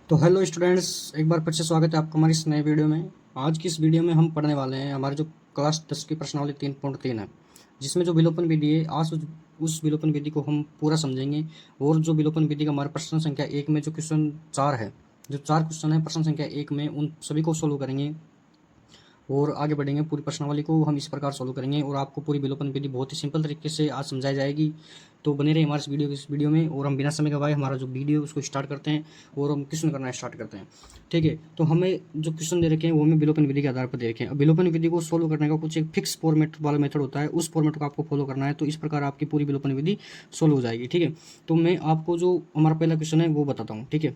तो hello students, एक बार फिर से स्वागत है आपका हमारी इस नए वीडियो में। आज की इस वीडियो में हम पढ़ने वाले हैं हमारे जो क्लास 10 की प्रश्नावली 3.3 है, जिसमें जो विलोपन विधि है, आज उस विलोपन विधि को हम पूरा समझेंगे। और जो विलोपन विधि का हमारा प्रश्न संख्या 1 में जो क्वेश्चन 4 है, जो 4 क्वेश्चन है प्रश्न संख्या 1 में, उन सभी को सोल्व करेंगे और आगे बढ़ेंगे। पूरी प्रश्नावली को हम इस प्रकार सोल्व करेंगे और आपको पूरी विलोपन विधि बहुत ही सिंपल तरीके से आज समझाई जाएगी। तो बने रहे हमारे इस वीडियो में, और हम बिना समय गवाए हमारा जो वीडियो उसको स्टार्ट करते हैं और हम क्वेश्चन करना स्टार्ट करते हैं। ठीक है, तो हमें जो क्वेश्चन दे रखे हैं वो हमें विलोपन विधि के आधार पर दे रखे हैं। अब विलोपन विधि को सोल्व करने का कुछ एक फिक्स फॉर्मेट वाला मेथड होता है, उस फॉर्मेट को आपको फॉलो करना है। तो इस प्रकार आपकी पूरी विलोपन विधि सोल्व हो जाएगी। ठीक है, तो मैं आपको जो हमारा पहला क्वेश्चन है वो बताता हूँ। ठीक है,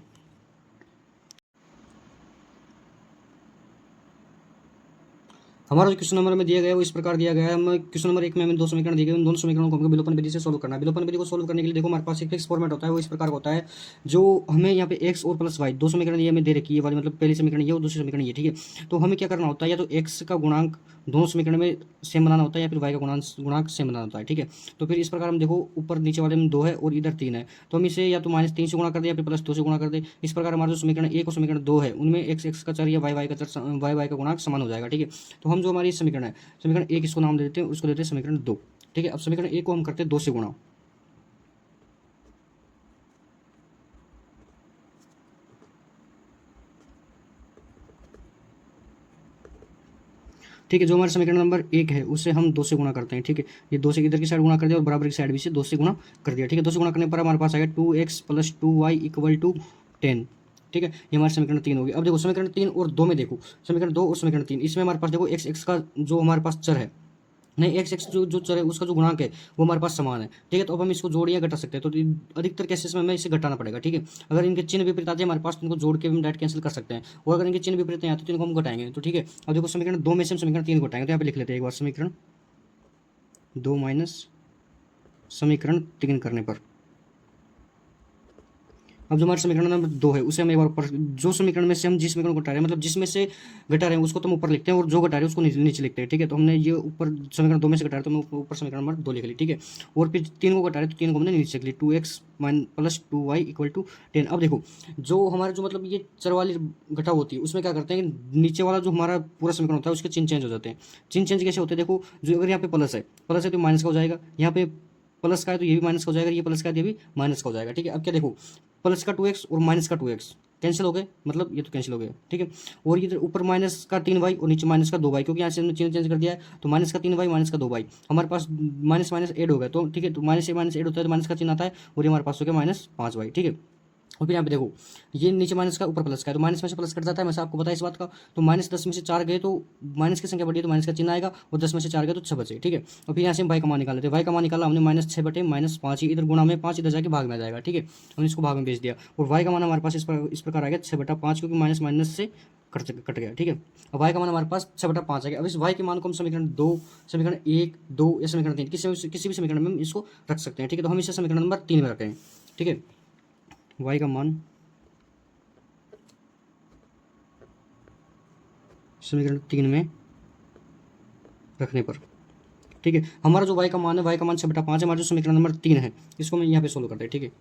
हमारा जो क्वेश्चन नंबर में दिया गया है वो इस प्रकार दिया गया है। हम क्वेश्चन नंबर 1 में हमें दो समीकरण दिए गए, उन दोनों समीकरणों को हमको विलोपन विधि से सोल्व करना है। विलोपन विधि को सोल्व करने के लिए देखो हमारे पास एक फिक्स फॉर्मेट होता है, वो इस प्रकार का होता है। जो हमें यहाँ पे एक्स और प्लस वाई दो समीकरण ये हमें दे रखी है वाली, मतलब पहली समीकरण ये और दूसरी समीकरण ये। ठीक है, तो हमें क्या करना होता है, या तो एक्स का गुणांक दोनों समीकरण में सेम बनाना होता है, या फिर वाई का गुणांक सेम बनाना होता है। ठीक है, तो फिर इस प्रकार हम देखो ऊपर नीचे वाले में 2 है और इधर 3 है, तो हम इसे या तो -3 से गुणा कर दे या फिर +2 से गुणा कर दे। इस प्रकार हमारा जो समीकरण 1 और समीकरण 2 है उनमें एक्स एक्स का चर या वाई वाई का चर, वाई वाई का गुणांक समान हो जाएगा। ठीक है, तो हम जो हमारी समीकरण है, समीकरण 1 इसको नाम दे देते हैं, उसको देते हैं समीकरण 2। ठीक है, अब समीकरण 1 को हम करते हैं 2 से गुणा। ठीक है, जो हमारे समीकरण नंबर 1 है उसे हम 2 से गुणा करते हैं। ठीक है, ये 2 से इधर की साइड गुणा कर दिया और बराबर की साइड भी से 2 से गुणा कर दिया। ठीक है, 2 से गुणा करने पर हमारे पास आएगा 2x + 2y = 10। ठीक है, ये हमारे समीकरण 3 हो गया। अब देखो समीकरण 3 और 2 में देखो, समीकरण 2 और समीकरण 3, इसमें हमारे पास देखो एक्स एक्स का जो हमारे पास चर है, नहीं एक्स एक्स जो जो चर है उसका जो गुणांक है वो हमारे पास समान है। ठीक है, तो अब हम इसको जोड़ या घटा सकते हैं। तो अधिकतर केसेस में हमें इसे घटाना पड़ेगा। ठीक है, अगर इनके चिन्ह विपरीत आते हैं हमारे पास तो इनको जोड़ के हम डायरेक्ट कैंसिल कर सकते हैं, और अगर इनके चिन्ह विपरीत नहीं आते तो इनको हम घटाएंगे। तो ठीक है, अब देखो समीकरण 2 में से हम समीकरण 3 घटाएंगे, तो यहाँ पे लिख लेते हैं एक बार, समीकरण 2 माइनस समीकरण 3 करने पर। अब जो हमारे समीकरण नंबर 2 है उसे हम एक बार ऊपर, जो समीकरण में से हम जिस समीकरण को घटा रहे हैं, मतलब जिसमें से घटा रहे हैं उसको तो हम ऊपर लिखते हैं और जो घटा रहे हैं उसको नीचे लिखते हैं। ठीक है, तो हमने ये ऊपर समीकरण 2 में से घटा रहे तो हमने ऊपर समीकरण नंबर 2 लिख ली। ठीक है, और फिर 3 को घटा रहे तो 3 को हमने नीचे लिख ली, 2x + 2y = 10। अब देखो जो हमारे जो मतलब ये चर वाली घटाव होती है उसमें क्या करते हैं कि नीचे वाला जो हमारा पूरा समीकरण होता है उसके चिन्ह चेंज हो जाते हैं। चिन्ह चेंज कैसे होते हैं, देखो जो अगर यहाँ पे प्लस है तो माइनस का हो जाएगा, यहाँ पे प्लस का है तो ये भी माइनस का हो जाएगा, ये प्लस का है तो ये भी माइनस का हो जाएगा। ठीक है, अब क्या देखो, प्लस का 2x और माइनस का 2x कैंसिल हो गए, मतलब ये तो कैंसिल हो गए। ठीक है, और ये ऊपर माइनस का 3y और नीचे माइनस का 2y, क्योंकि यहाँ से हमने चिन्ह चेंज कर दिया है, तो माइनस का 3y माइनस का 2y हमारे पास माइनस माइनस ऐड हो गया। तो ठीक है, तो माइनस से माइनस ऐड होता है तो माइनस का चिन्ह आता है, और ये हमारे पास हो गया -5y। ठीक है, और फिर यहाँ पे देखो ये नीचे माइनस का ऊपर प्लस का है, तो माइनस में से प्लस कट जाता है, मैं आपको बताया इस बात का। तो -10 में से 4 गए तो माइनस की संख्या बढ़ी तो माइनस का चिन्ह आएगा, और 10 में से 4 गए तो 6 बचे। ठीक है, और फिर यहाँ से हम y का मान निकाल लेते हैं। y का मान निकाला हमने -6/-5, इधर गुणा में 5 इधर जाके भाग में आ जाएगा। ठीक है, हमने इसको भाग में भेज दिया, और y का मान हमारे पास इस प्रकार आ गया 6/5, क्योंकि माइनस माइनस से कट गया। ठीक है, अब y का मान हमारे पास 6/5 आ गया। अब इस y के मान को हम समीकरण 2, समीकरण 1, 2 या समीकरण 3 किसी भी समीकरण में हम इसको रख सकते हैं। ठीक है, तो हम इसे समीकरण नंबर 3 में रखें। ठीक है, y का मान समीकरण 3 में रखने पर, ठीक है, हमारा जो y का मान है, y का मान 6/5 है। हमारा जो समीकरण नंबर 3 है इसको मैं यहाँ पे सोल्व करते हैं। ठीक है,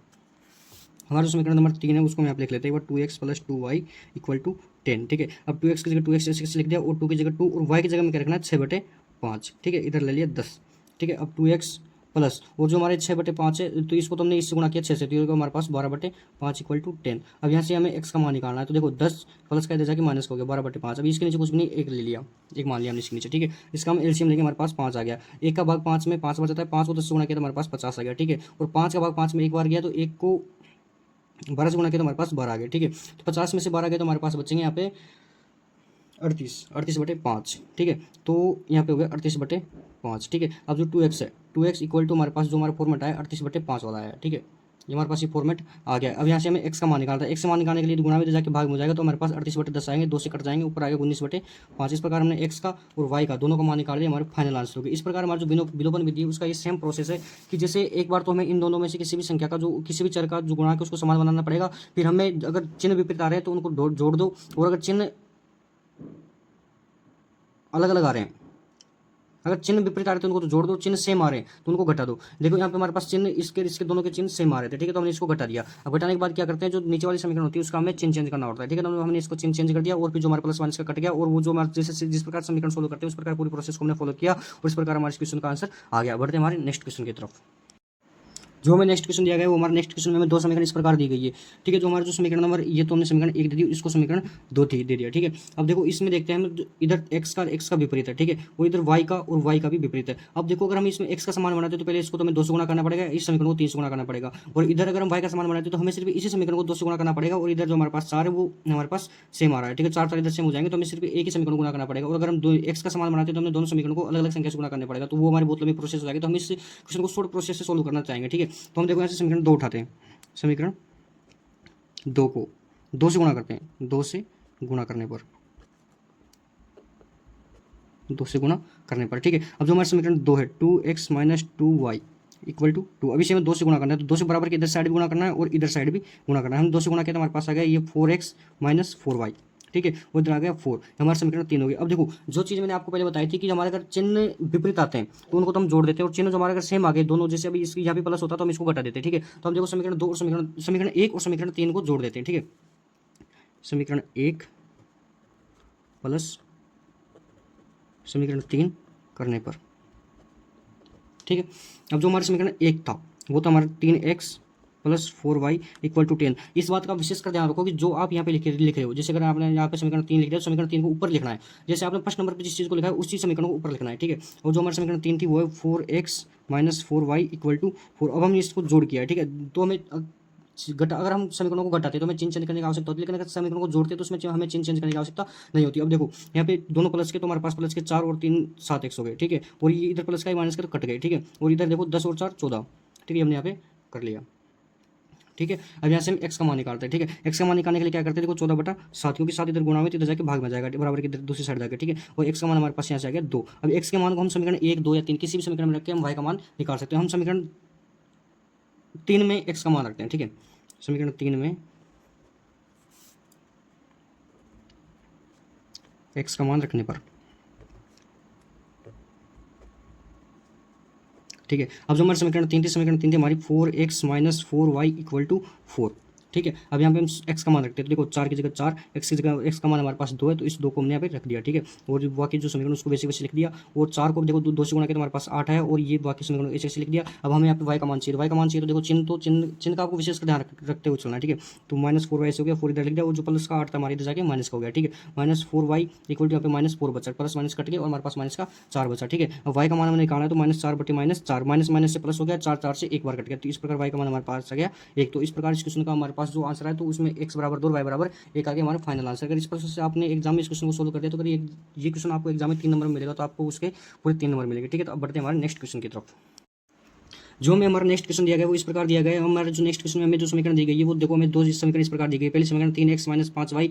हमारा जो समीकरण नंबर 3 है उसको हम यहाँ पे लिख लेते हैं, 2x + 2y = 10। ठीक है, अब 2x की जगह 2x ऐसे लिख दिया, और 2 की जगह 2, और y की जगह में क्या रखना है 6/5। ठीक है, इधर ले लिया 10। ठीक है, अब 2x प्लस, और जो हमारे 6/5 है तो इसको तो हमने इससे गुणा किया 6 से, तो हमारे पास 12/5 = 10। अब यहाँ से हमें x का मान निकालना है, तो देखो 10 प्लस का इधर जाके माइनस हो गया 12/5। अब इसके नीचे कुछ भी नहीं, एक ले लिया, एक मान लिया हमने इसके नीचे। ठीक है, इसका हम एलसीएम लेंगे, हमारे पास 5 आ गया। 1 का भाग 5 में 5 बच जाता है, 5 को 10 से गुणा किया तो हमारे पास 50 आ गया। ठीक है, और 5 का भाग 5 में एक बार गया, तो 1 को 12 से गुणा किया तो हमारे पास 12 आ गया। ठीक है, तो 50 में से 12 गया तो हमारे पास बचेंगे यहाँ पे 38/5। ठीक है, तो यहाँ पे हो गया 38/5। ठीक है, अब जो 2x है, 2x = हमारे पास जो हमारा फॉर्मेट आया 38/5 वाला है। ठीक है, ये हमारे पास ये फॉर्मेट आ गया। अब यहाँ से हमें x का मान निकालना है। x का मान निकालने के लिए गुणा में जाके भाग में हो जाएगा, तो हमारे पास 38/10 आएंगे, 2 से कट जाएंगे, ऊपर आएगा 19/5। इस प्रकार हमने x का और y का दोनों का मान निकाल लिया, हमारे फाइनल आंसर हो गया। इस प्रकार हमारा जो विलोपन विधि है उसका ये सेम प्रोसेस है, कि जैसे एक बार तो हमें इन दोनों में से किसी भी संख्या का, जो किसी भी चर का जो गुणांक है उसको समान बनाना पड़ेगा। फिर हमें अगर चिन्ह विपरीत आ रहे हैं तो उनको जोड़ दो, और अगर चिन्ह अलग अलग आ रहे हैं अगर चिन्ह विपरीत आ रहे थे उनको तो जोड़ दो, चिन्ह सेम आ रहे हैं तो उनको घटा दो। देखो यहाँ पे हमारे पास चिन्ह इसके इसके दोनों के चिन्ह सेम आ रहे थे, ठीक है, तो हमने इसको घटा दिया। अब घटाने के बाद क्या करते हैं, जो नीचे वाली समीकरण होती है उसका हमें चिन्ह चेंज करना होता है, ठीक है, तो हमने इसको चिन्ह चेंज कर दिया और फिर जो हमारे प्लस माइनस का कट गया, और वो जो हमारे जैसे जिस प्रकार समीकरण सोल्व करते हैं उस प्रकार पूरी प्रोसेस को हमने फॉलो किया और इस प्रकार हमारे क्वेश्चन का आंसर आ गया। बढ़ते हमारे नेक्स्ट क्वेश्चन की तरफ। जो हमें नेक्स्ट क्वेश्चन दिया गया है वो हमारे नेक्स्ट क्वेश्चन में हमें दो समीकरण इस प्रकार दी गई है, ठीक है, जो हमारा जो समीकरण नंबर ये तो हमने समीकरण 1 दे दी, इसको समीकरण 2 दे दिया, ठीक है। अब देखो इसमें देखते हैं हम इधर x का विपरीत है, ठीक है, और इधर y का और y का भी विपरीत है। अब देखो अगर हम इसमें x का समान बनाते हैं तो पहले इसको तो हमें 2 से गुणा करना पड़ेगा, इस समीकरण को 3 से गुणा करना पड़ेगा, और इधर अगर हम y का समान बनाते हैं तो हमें सिर्फ इसी समीकरण को 2 से गुणा करना पड़ेगा, और इधर जो हमारे पास 4 है वो हमारे पास सेम आ रहा है, ठीक है, 4 इधर सेम हो जाएंगे तो हमें सिर्फ एक ही समीकरण गुणा करना पड़ेगा। और अगर हम x का समान बनाते हैं तो हमें दोनों समीकरण को अलग अलग संख्या से गुणा करना पड़ेगा, तो वो हमारी बहुत लंबी प्रोसेस हो जाएगी। तो हम इस क्वेश्चन को शॉर्ट प्रोसेस से सोल्व करना चाहेंगे, ठीक है। तो हम देखो यहाँ से समीकरण 2 उठाते हैं, समीकरण 2 को 2 से गुणा करते हैं, 2 से गुणा करने पर, 2 से गुणा करने पर, ठीक है। अब जो हमारा समीकरण 2 है 2x minus 2y equal to 2, अभी से हमें 2 से गुणा करना है, तो 2 से बराबर के इधर साइड भी गुणा करना है और इधर साइड भी गुणा करना है। हम 2 से गुणा किया तो हमारे पास आ गया ये 4x माइनस 4y, ठीक है, वो इधर आ गया 4, हमारा समीकरण 3 हो गया। अब देखो जो चीज़ मैंने आपको पहले बताई थी कि हमारे अगर चिन्ह विपरीत आते हैं तो उनको तो हम जोड़ देते हैं, और चिन्ह जो हमारे अगर सेम आ गए दोनों, जैसे अभी इसकी यहाँ पे प्लस होता है तो हम इसको घटा देते हैं, ठीक है। तो हम देखो समीकरण 2 और समीकरण 1 और समीकरण 3 को जोड़ देते हैं, ठीक है, समीकरण 1 प्लस समीकरण 3 करने पर, ठीक है। अब जो हमारा समीकरण 1 था वो तो हमारा 3x plus 4y equal to 10। इस बात का विशेष कर ध्यान रखो कि जो आप यहाँ पे लिख रहे हो, जैसे अगर आपने यहाँ पे समीकरण 3 लिख दिया तो समीकरण 3 को ऊपर लिखना है, जैसे आपने फर्स्ट नंबर पे जिस चीज़ को लिखा है उसी समीकरण को ऊपर लिखना है, ठीक है। और जो हमारा समीकरण 3 थी वो है 4x minus 4y equal to 4। अब हमने इसको जोड़ किया है, ठीक है, तो हमें अगर हम समीकरणों को घटाते तो हमें चिन्ह चेंज करने की आवश्यकता होती है, लेकिन अगर समीकरणों को जोड़ते तो उसमें हमें चिन्ह चेंज करने की आवश्यकता नहीं होती। अब देखो यहाँ पे दोनों प्लस के तो हमारे पास प्लस के 4 और 3 7x हो गए, ठीक है, और ये इधर प्लस का ही माइनस के तो कट गए, ठीक है, और इधर देखो 10 और 4 14, ठीक है, हमने यहाँ पे कर लिया, ठीक है। अब यहाँ से हम x का मान निकालते हैं, ठीक है, x का मान निकालने के लिए क्या करते हैं, देखो 14/7, क्योंकि 7 इधर गुणा में तो इधर जाके भाग में जाएगा बराबर की इधर दूसरी साइड जाके, ठीक है, और x का मान हमारे पास यहाँ से आ गया 2। अब x के मान को हम समीकरण 1 2 या 3 किसी भी समीकरण में रख के हम y का मान निकाल सकते हैं। हम समीकरण 3 में x का मान रखते हैं, ठीक है, समीकरण 3 में x का मान रखने पर, ठीक है। अब जो हमारे समीकरण 3 थी, समीकरण 3 थी हमारी 4x minus 4y equal to 4, ठीक है। अब यहाँ पे हम x का मान रखते हैं, तो देखो 4 की जगह 4, x की जगह x का मान हमारे पास 2 है तो इस 2 को हमने यहाँ पे रख दिया, ठीक है, और बाकी जो समीकरण उसको वैसे वैसे लिख दिया, और 4 को देखो 2 से गुणा किया तो हमारे पास 8 है, और ये बाकी समीकरण ऐसे ऐसे लिख दिया। अब हमें यहाँ पे y का मान चाहिए, y का मान चाहिए तो देखो चिन्ह का आपको विशेष ध्यान रखते हुए चलना है, ठीक है। तो माइनस 4y ऐसे हो गया, 4 इधर लिख दिया, और जो प्लस का 8 था हमारे इधर जाके माइनस का हो गया, ठीक है, माइनस 4y इक्वल टू यहाँ पे माइनस 4 बचा, प्लस माइनस कट गया और हमारे पास माइनस का 4 बचा, ठीक है। अब y का मान हमने निकालना है तो -4/-4, माइनस माइनस से प्लस हो गया, 4 से एक बार कट गया, तो इस प्रकार y का मान हमारे पास आ गया 1। तो इस प्रकार इस क्वेश्चन का हमारे पास जो आंसर है तो उसमें x बराबर 2 और y बराबर 1 आगे हमारा फाइनल आंसर। अगर इस प्रोसेस से आपने एग्जाम में इस क्वेश्चन को सोल्व कर दिया तो अगर ये क्वेश्चन आपको एग्जाम में 3 नंबर में मिलेगा तो आपको उसके पूरे 3 नंबर मिलेंगे, ठीक है। तो अब बढ़ते हैं हमारे नेक्स्ट क्वेश्चन की तरफ। जो हमें हमारा नेक्स्ट क्वेश्चन दिया गया वो इस प्रकार दिया गया है। हमारे जो नेक्स्ट क्वेश्चन में हमें जो समीकरण दी गई है वो देखो हमें दो समीकरण इस प्रकार दी गई है। पहले समीकरण 3x minus 5y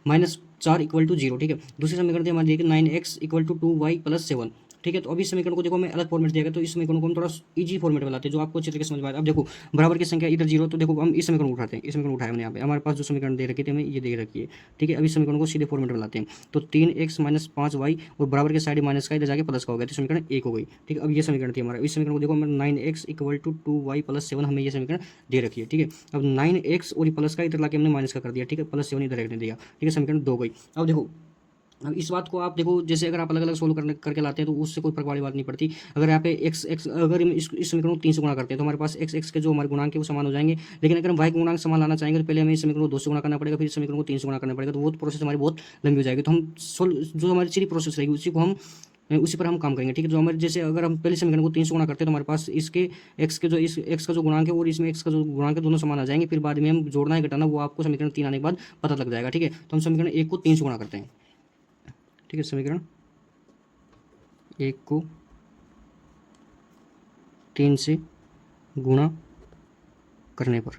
minus 4 equal to 0, ठीक है। दूसरी समीकरण थी हमारी 9x equal to 2y plus 7, ठीक है। तो अभी समीकरण को देखो हमें अलग फॉर्मेट दिया गया, तो इस समीकरण को हम थोड़ा इजी फॉर्मेट में लाते हैं जो आपको अच्छे तरीके से समझ में आए। अब देखो बराबर की संख्या इधर 0, तो देखो हम इस समीकरण को उठाते हैं, इस समीकरण उठाया हमने यहाँ पे, हमारे पास जो समीकरण दे रखी थी हमें ये दे रखी है, ठीक है। अभी समीकरण को सीधे फॉर्मेट में लाते हैं, तो 3x माइनस 5y और बराबर के साइड माइनस का इधर जाके प्लस का हो गया, तो समीकरण 1 हो गई, ठीक है। अब ये समीकरण थी हमारा, इस समीकरण को देखो हमें 9x equal to 2y plus 7 हमें ये समीकरण दे रखी है, ठीक है। अब 9x और प्लस का इधर लाके हमने माइनस का कर दिया, ठीक है, प्लस 7 इधर रखने दिया, ठीक है, समीकरण 2 गई। अब देखो अब इस बात को आप देखो, जैसे अगर आप अलग अलग सोल्व करके लाते हैं तो उससे कोई फर्क वाली बात नहीं पड़ती। अगर यहाँ पे x अगर हम इस समीकरण को 3 से गुणा करते हैं तो हमारे पास x के जो हमारे गुणांक है वो समान हो जाएंगे। लेकिन अगर हम y के गुणांक समान लाना चाहेंगे तो पहले हमें इस समीकरण को 2 से गुणा करना पड़ेगा, फिर इस समीकरण को 3 से गुणा करना पड़ेगा, तो वो प्रोसेस हमारी बहुत लंबी हो जाएगी। तो हम जो हमारी सीधी प्रोसेस रहेगी उसी पर हम काम करेंगे, ठीक है। जो हमारे जैसे अगर हम पहले समीकरण को 3 से गुणा करते हैं तो हमारे पास इसके x के जो इस x का जो गुणांक है और इसमें x का जो गुणांक है दोनों समान आ जाएंगे। फिर बाद में हम जोड़ना है घटाना वो आपको समीकरण 3 आने के बाद पता लग जाएगा, ठीक है। तो हम समीकरण 1 को 3 से गुणा करते हैं, ठीक है, समीकरण 1 को 3 से गुणा करने पर,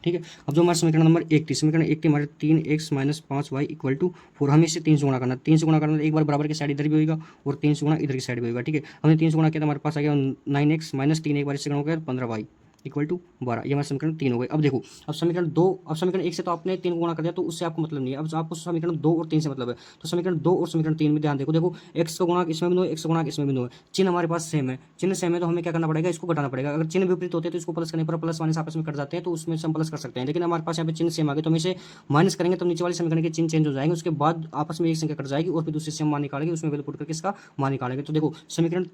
ठीक है। अब जो हमारा समीकरण नंबर 1 थी, समीकरण 1 थी हमारे 3x minus 5y equal to 4, हमें इससे 3 से गुणा करना, 3 से गुणा करना एक बार बराबर की साइड इधर भी होगा और 3 से गुणा इधर की साइड भी होगा, ठीक है। हमने 3 से गुणा किया तो हमारे पास आ गया 9x माइनस 3 एक बार इससे गुणा हो गया 15y इक्वल टू 12, ये हमारा समीकरण 3 हो गए। अब देखो, अब समीकरण 2, अब समीकरण 1 से तो आपने 3 को गुणा कर दिया, तो उससे आपको मतलब नहीं है, अब आपको समीकरण 2 और 3 से मतलब है। तो समीकरण 2 और समीकरण 3 में ध्यान देखो, देखो x का गुणांक इसमें भी 9 है, x का गुणांक इसमें भी 9 है, चिन्ह हमारे पास सेम है, चिन्ह सेम है तो हमें क्या करना पड़ेगा, इसको घटाना पड़ेगा। अगर चिन्ह विपरीत होते हैं तो इसको प्लस करने पर प्लस माइनस आपस में कट जाते हैं, तो उसमें से हम प्लस कर सकते हैं, लेकिन हमारे पास यहाँ पे चिन्ह सेम आ गए तो हम इसे माइनस करेंगे तो नीचे वाले समीकरण के चिन्ह चेंज हो जाएंगे, उसके बाद आपस में एक संख्या कट जाएगी और फिर दूसरे से हम मान निकालेंगे, उसमें वैल्यू पुट करके इसका मान निकालेंगे। तो देखो समीकरण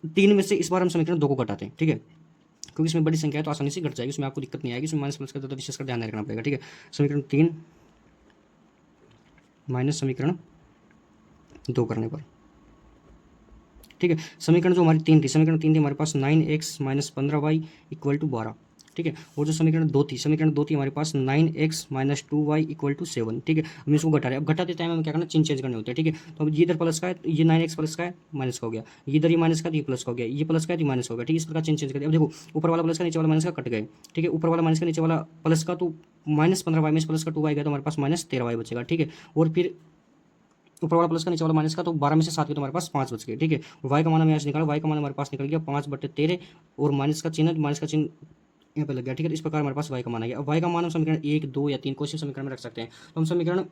3 में से इस बार हम समीकरण 2 को घटाते हैं, ठीक है, क्योंकि इसमें बड़ी संख्या है तो आसानी से घट जाएगी, उसमें आपको दिक्कत नहीं आएगी, उसमें माइनस प्लस का ज़्यादा विशेष कर ध्यान रखना पड़ेगा, ठीक है। समीकरण 3 माइनस समीकरण 2 करने पर, ठीक है, समीकरण जो हमारी 3 थी, समीकरण 3 थी हमारे पास 9x minus 15y equal to 12, ठीक है, और जो समीकरण 2 थी, समीकरण 2 थी हमारे पास 9x minus 2y equal to 7, ठीक है। हम इसको घटा रहे हैं, अब घटाते टाइम हमें क्या करना, चिन्ह चेंज करने होते हैं, ठीक है। तो अब ये इधर प्लस का है, ये 9x प्लस का है, माइनस का हो गया, ये इधर ये माइनस का, ये प्लस का हो गया, ये प्लस का है, ये माइनस हो गया, ठीक है, इस प्रकार चिन्ह चेंज कर दिया। अब देखो ऊपर वाला प्लस का, नीचे वाला माइनस का कट गए, ठीक है, ऊपर वाला माइनस का, नीचे वाला प्लस का, तो माइनस 15y में प्लस का 2y गया तो हमारे पास माइनस 13y बचेगा, ठीक है, और फिर ऊपर वाला प्लस का, नीचे वाला माइनस का, तो 12 में से 7 के तो हमारे पास 5 बच गए, ठीक है। वाई का मान हमें यहाँ से निकाला, वाई का मान हमारे पास निकल गया 5/13 और माइनस का चिन्ह यहाँ पे लग गया, ठीक है। तो इस प्रकार हमारे पास वाई का मान आ गया। अब वाई का मान हम समीकरण 1, 2 या 3 कोई समीकरण में रख सकते हैं। तो हम समीकरण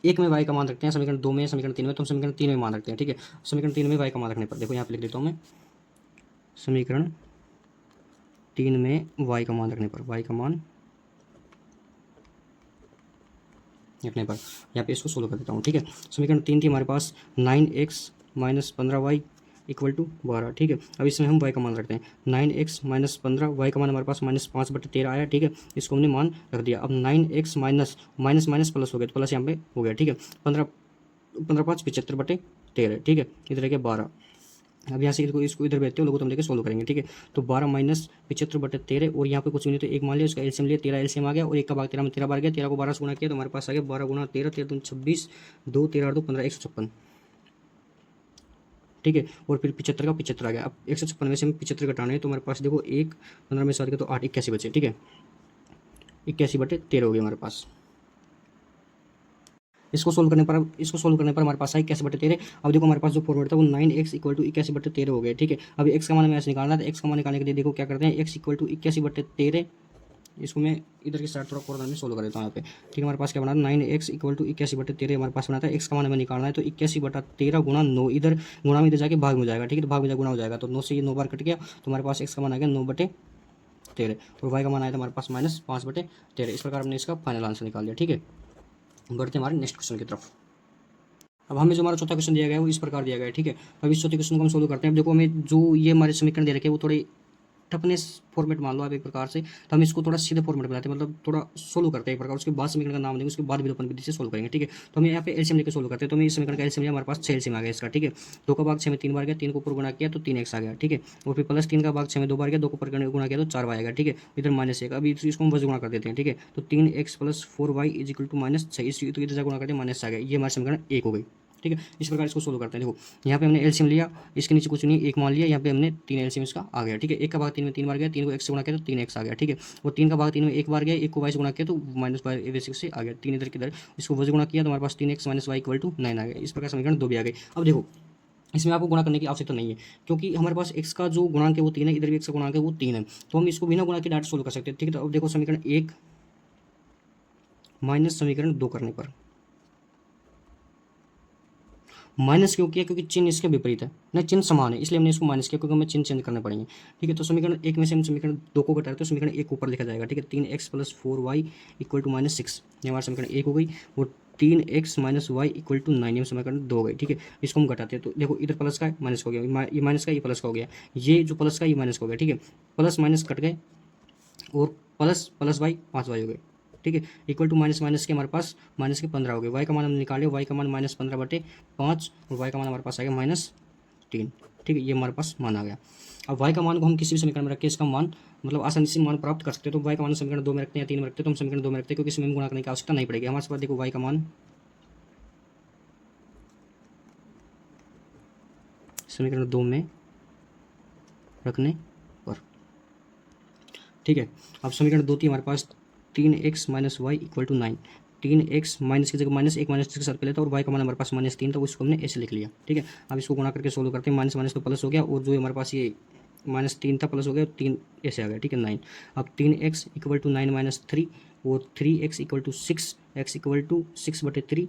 1 में वाई का मान रखते हैं, समीकरण 2 में, समीकरण 3 में, तो हम समीकरण 3 में मान रखते हैं, ठीक है। समीकरण 3 में वाई का मान रखने पर देखो यहाँ पे लिख देता हूँ मैं, समीकरण 3 में वाई का मान रखने पर, वाई का मान रखने पर यहाँ पे इसको सोल्व कर देता हूँ, ठीक है। समीकरण 3 थी हमारे पास 9x minus 15y equal to 12, ठीक है। अब इसमें हम y का मान रखते हैं, 9x माइनस 15, y का मान हमारे पास माइनस 5/13 आया, ठीक है, इसको हमने मान रख दिया। अब 9x minus minus minus plus हो गया, तो प्लस यहाँ पे हो गया, ठीक है, 15 5 75/13, ठीक है, इधर है 12। अब यहाँ से इसको इधर भेजते हो, लोगों तो हम लेके सोल्व करेंगे, ठीक है। तो 12 माइनस 75/13 और यहाँ पे कुछ भी नहीं तो एक मान लिया, उसका एलसीएम लिया, 13 एलसीएम आ गया और 1 का भाग 13 में 13 बार गया, 13 को 12 से गुणा किया तो हमारे पास आ गया 12 गुणा 13, 13 दूनी 26, 2 13 2 15, 156, ठीक है, और फिर 75 का 75 आ गया। अब 156 में से हमें 75 घटाना है तो हमारे पास देखो 1 15 में 7 के तो 8 81 बचे, ठीक है, 81/13 हो गया हमारे पास। इसको सोल्व करने पर हमारे पास आई 81/13। अब देखो हमारे पास जो फॉर्मूला था वो 9x इक्वल टू 81/13 हो गया, ठीक है। अब x का मान हमें ऐसे निकालना है, तो x का मान निकालने के लिए देखो क्या करते हैं, x इक्वल टू 81/13, इसको मैं इधर की साइड थोड़ा कॉर्नर में सोल्व कर देता हूँ यहाँ पे, ठीक है। हमारे पास क्या बना 9x इक्वल टू 81/13 हमारे पास बना था, x का मान हमें निकालना है तो 81/13 गुणा 9, इधर गुणा में इधर जाके भाग में हो जाएगा, ठीक है, तो भाग में गुणा हो जाएगा, तो 9 से ये 9 बार कट गया तो हमारे पास x का मान आ गया 9/13 और y का मान आया था हमारे पास माइनस 5/13। इस प्रकार हमने इसका फाइनल आंसर निकाल लिया, ठीक है। बढ़ते हमारे नेक्स्ट क्वेश्चन की तरफ। अब हमें जो हमारा चौथा क्वेश्चन दिया गया है वो इस प्रकार दिया गया है, ठीक है। अब इस चौथे क्वेश्चन को हम सोल्व करते हैं। अब देखो हमें जो ये हमारे समीकरण दे रखे हैं वो थोड़े टफनेस फॉर्मेट मान लो आप एक प्रकार से, तो हम इसको थोड़ा सीधे फॉर्मेट बनाते हैं, मतलब थोड़ा सोल्व करते हैं एक प्रकार, उसके बाद समीकरण का नाम देंगे, उसके बाद विलोपन विधि से सोल्व करेंगे, ठीक है। तो हम यहाँ पे एलसीएम लेकर सोल्व करते हैं। तो हमें इस समीकरण का एलसीएम लिया, हमारे पास 6 एलसीएम आ गया इसका, ठीक है। 2 का भाग 6 में 3 बार गया, 3 को ऊपर गुणा किया तो 3x आ गया, ठीक है, और फिर प्लस 3 का भाग 6 में 2 बार गया, 2 को ऊपर गुणा किया तो 4y आएगा, ठीक है, इधर -1। अभी इसको हम वज गुणा कर देते हैं, ठीक है, तो 3x plus 4y is equal to -6, इसी तो इधर गुणा करते हैं माइनस आ गया, ये हमारे समीकरण 1 हो गई, ठीक है। इस प्रकार इसको सोल्व करते हैं। देखो यहाँ पे हमने एलसीएम लिया, इसके नीचे कुछ नहीं, एक मान लिया, यहाँ पे हमने 3 एलसीएम इसका आ गया, ठीक है। 1 का भाग 3 में 3 बार गया, 3 को x से गुणा किया तो 3x आ गया, ठीक है, और 3 का भाग 3 में 1 बार गया, 1 को y से गुणा किया तो -y से आ गया, 3 इधर किधर इसको वजह गुणा किया तो हमारे पास 3x minus y equal to 9 आ गया। इस प्रकार समीकरण 2 भी आ गई। अब देखो इसमें आपको गुणा करने की आवश्यकता नहीं है, क्योंकि हमारे पास x का जो गुणांक है वो 3 है, इधर भी x का गुणांक है वो 3 है, तो हम इसको बिना गुणा के डायरेक्ट सोल्व कर सकते हैं, ठीक है। तो अब देखो समीकरण 1 माइनस समीकरण 2 करने पर, माइनस क्यों किया, क्योंकि चिन्ह इसके विपरीत है, नहीं चिन्ह समान है इसलिए हमने इसको माइनस किया, क्योंकि हमें चिन्ह चेंज करने पड़ेंगे, ठीक है। तो समीकरण 1 में से हम समीकरण 2 को घटाते हैं तो समीकरण 1 ऊपर लिखा जाएगा, ठीक है, 3x plus 4y equal to -6, ये हमारा समीकरण 1 हो गई, और 3x minus y equal to 9, ये समीकरण 2 हो गई, ठीक है। इसको हम घटाते हैं तो देखो इधर प्लस का है माइनस का हो गया, ये माइनस का ये प्लस का हो गया, ये जो प्लस का ये माइनस का हो गया, ठीक है, प्लस माइनस कट गए और प्लस प्लस वाई 5y हो गए, ठीक है, इक्वल टू माइनस माइनस के हमारे पास माइनस के 15 हो गए। वाई का मान हमने निकाले, वाई का मान -15/5 और वाई का मान हमारे पास आ गया -3, ठीक है, ये हमारे पास मान आ गया। अब वाई का मान को हम किसी भी समीकरण में रख के इसका मान मतलब आसानी से मान प्राप्त कर सकते हैं। तो वाई का मान समीकरण 2 में रखते हैं या 3 में रखते हैं, तो हम समीकरण 2 में रखते हैं क्योंकि इसमें गुणा करने की आवश्यकता नहीं पड़ेगी हमारे पास। देखो वाई का मान समीकरण 2 में रखने पर, ठीक है। अब समीकरण 2 थी हमारे पास 3x minus y equal to 9, 3x minus की जगह -1 माइनस के साथ पहले था और y का मान हमारे पास -3 था, उसको हमने ऐसे लिख लिया, ठीक है। अब इसको गुणा करके सोल्व करते हैं, माइनस माइनस तो प्लस हो गया और जो हमारे पास ये -3 था, प्लस हो गया 3 ऐसे आ गया, ठीक है 9। अब 3x इक्वल टू 9 माइनस 3 और 3x equal to 6, x equal to 6/3,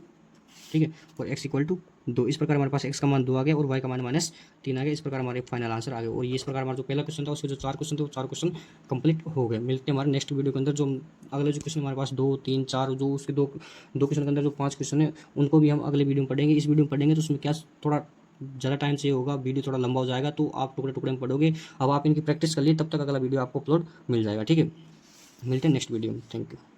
ठीक है, और x इक्वल टू 2। इस प्रकार हमारे पास x का मान 2 आ गया और y का मान -3 आ गया। इस प्रकार हमारे फाइनल आंसर आ गया। और ये इस प्रकार हमारा जो पहला क्वेश्चन था उसके जो 4 क्वेश्चन थे वो 4 क्वेश्चन कंप्लीट हो गए। मिलते हैं हमारे नेक्स्ट वीडियो के अंदर, जो अगले जो क्वेश्चन हमारे पास 2, 3, 4, जो उसके दो क्वेश्चन के अंदर जो 5 क्वेश्चन है उनको भी हम अगले वीडियो में पढ़ेंगे। इस वीडियो में पढ़ेंगे तो उसमें क्या थोड़ा ज़्यादा टाइम से होगा, वीडियो थोड़ा लंबा हो जाएगा, तो आप टुकड़े टुकड़े में पढ़ोगे। अब आप इनकी प्रैक्टिस कर लिए, तब तक अगला वीडियो आपको अपलोड मिल जाएगा, ठीक है। मिलते हैं नेक्स्ट वीडियो में। Thank you.